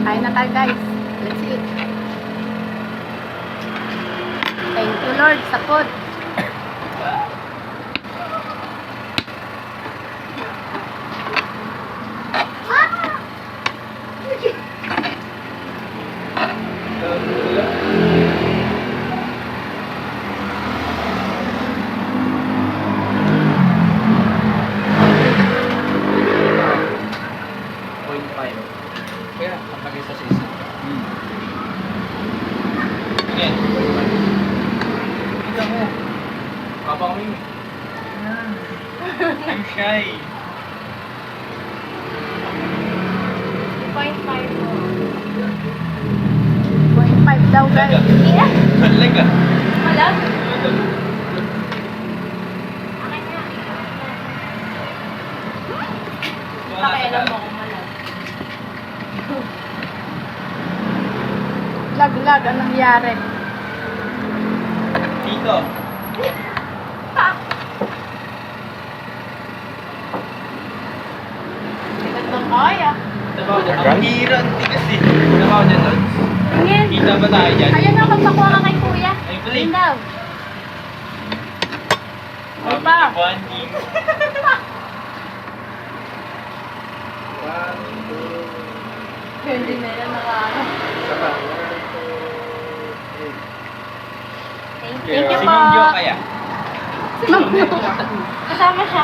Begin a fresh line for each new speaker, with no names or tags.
Kain na tayo guys. Let's eat. Thank you Lord sa food.
Kaya, kapag isa sa isa. Again. Kita mo. Papa kami mo. I'm shy.
2.5 po.
0.5 daw guys.
Talaga.
Malag? Akin nga. Pakialam mo kung malag.
Lag-lag, anong nangyari?
Dito.
Sikat ng kaya.
Tabaw dyan. Ang hira, ang tigas eh. Tabaw dyan, Lods.
Tingin.
Kita ba tayo dyan?
Ayun na, magpakuha ka kay kuya.
Ay, play.
Ayun daw.
Ay pa.
Bonding.
Hindi na lang nakaano. Thank you
Si
po.
Ma'am Jo kaya?
Kasama siya.